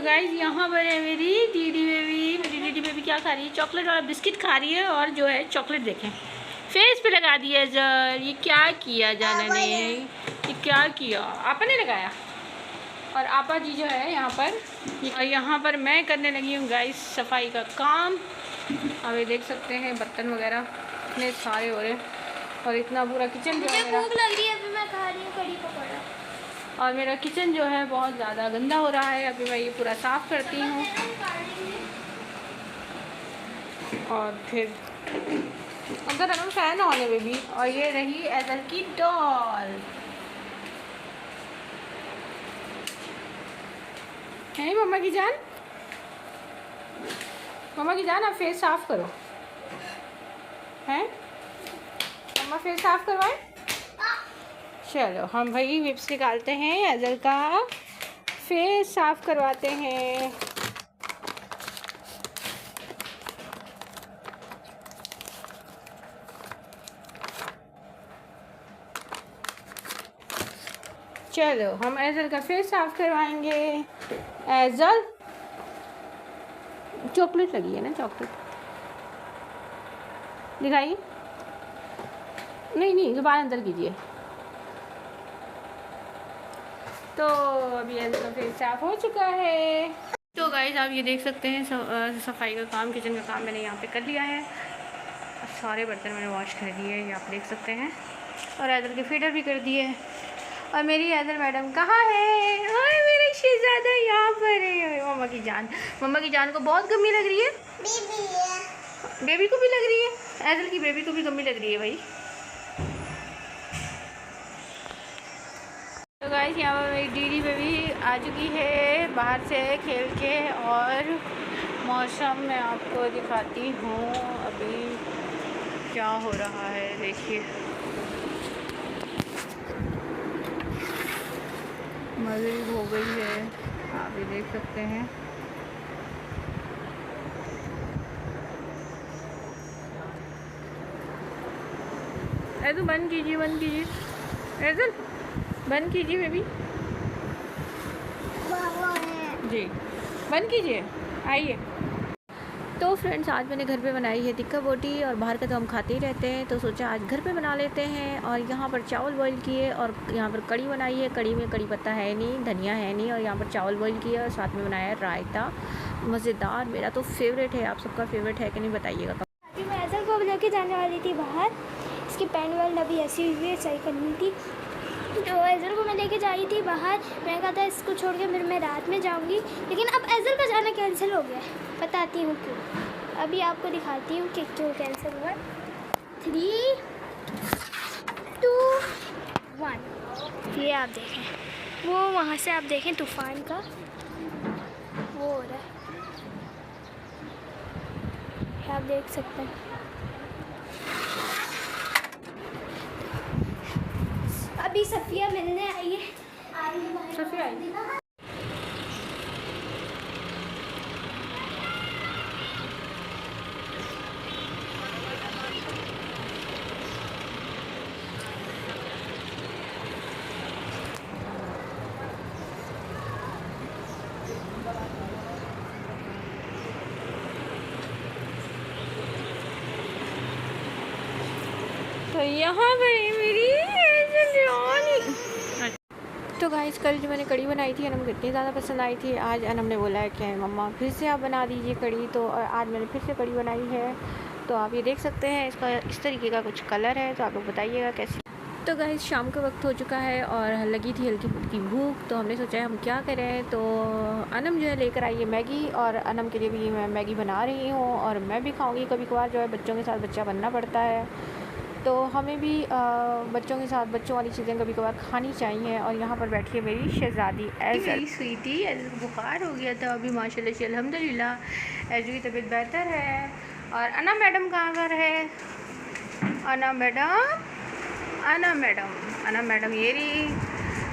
Guys यहाँ पर है मेरी दीदी बेबी क्या खा रही है? चॉकलेट वाला बिस्किट खा रही है। और जो है चॉकलेट देखें फेस पे लगा दिया जर। ये क्या किया जाना ने, ये क्या किया आपा ने लगाया। और आपा जी जो है यहाँ पर, और यहाँ पर मैं करने लगी हूँ गाइस सफाई का काम। अब ये देख सकते हैं बर्तन वगैरह इतने सारे हो रहे हैं और इतना पूरा किचन जो है, भूख लग रही है, अभी मैं खा रही हूँ कढ़ी पकौड़ा। और मेरा किचन जो है बहुत ज़्यादा गंदा हो रहा है। अभी मैं ये पूरा साफ़ करती हूँ और फिर अंदर अगर फैन होने में भी। और ये रही एजल की डॉल है। मम्मा की जान, मम्मा की जान आप फेस साफ करो हैं। मम्मा फेस साफ करवाएं। चलो हम भाई विप्स निकालते हैं, एजल का फेस साफ करवाते हैं। चलो हम एजल का फेस साफ करवाएंगे। एजल चॉकलेट लगी है ना, चॉकलेट दिखाइए। नहीं जुबान अंदर कीजिए। तो अभी एजल का फेस साफ हो चुका है। तो गाइस आप ये देख सकते हैं सफाई का काम, किचन का काम मैंने यहाँ पे कर लिया है। सारे बर्तन मैंने वॉश कर दिए, ये आप देख सकते हैं। और एजल के फीडर भी कर दिए। और मेरी एजल मैडम कहाँ है? ओए मेरी शहजादा यहाँ पर है। मम्मा की जान को बहुत गमी लग रही है। बेबी को भी लग रही है, एजल की बेबी को भी गमी लग रही है भाई। तो गाइस यहाँ पर मेरी दीदी बेबी आ चुकी है बाहर से खेल के। और मौसम मैं आपको दिखाती हूँ अभी क्या हो रहा है, देखिए मगरिब हो गई है, आप ये देख सकते हैं। एजल बंद कीजिए एजल बंद कीजिए बेबी जी, बंद कीजिए। आइए। तो फ्रेंड्स आज मैंने घर पे बनाई है टिक्का बोटी, और बाहर का तो हम खाते ही रहते हैं, तो सोचा आज घर पे बना लेते हैं। और यहाँ पर चावल बॉईल किए और यहाँ पर कड़ी बनाई है। कड़ी में कड़ी पत्ता है नहीं, धनिया है नहीं, और यहाँ पर चावल बॉईल किया और साथ में बनाया है रायता मज़ेदार। मेरा तो फेवरेट है, आप सबका फेवरेट है कि नहीं बताइएगा। अभी मैं एजल को लेके जाने वाली थी बाहर, इसकी पैंट वेल्ट अभी ऐसी हुई है, सही करनी थी। तो एजल को मैं लेके जा रही थी बाहर, मैं कहा था इसको छोड़ के फिर मैं रात में जाऊंगी, लेकिन अब एजल का जाना कैंसिल हो गया है। बताती हूँ क्यों, अभी आपको दिखाती हूँ कि क्यों कैंसिल हुआ। 3, 2, 1 ये आप देखें, वो वहाँ से आप देखें तूफ़ान का वो हो रहा है, आप देख सकते हैं। अभी सफिया मिलने आई है। सफिया आई। तो यहाँ पर मेरी तो गाइस कल जो मैंने कड़ी बनाई थी अनम को इतनी ज़्यादा पसंद आई थी। आज अनम ने बोला है कि मम्मा फिर से आप बना दीजिए कड़ी, तो आज मैंने फिर से कड़ी बनाई है। तो आप ये देख सकते हैं इसका इस तरीके का कुछ कलर है, तो आप लोग बताइएगा कैसी। तो गाइस शाम का वक्त हो चुका है और लगी थी हल्की फुल्की भूख, तो हमने सोचा है हम क्या करें। तो अनम जो है लेकर आई है मैगी, और अनम के लिए भी मैं मैगी बना रही हूँ और मैं भी खाऊँगी। कभी कभार जो है बच्चों के साथ बच्चा बनना पड़ता है, तो हमें भी बच्चों के साथ बच्चों वाली चीज़ें कभी कभार खानी चाहिए। और यहाँ पर बैठी है मेरी शहज़ादी एजल, स्वीटी। एजल को बुखार हो गया था, अभी माशाल्लाह से अल्हम्दुलिल्लाह एजल की तबीयत बेहतर है। और अना मैडम कहाँ पर है? अना मैडम ये रही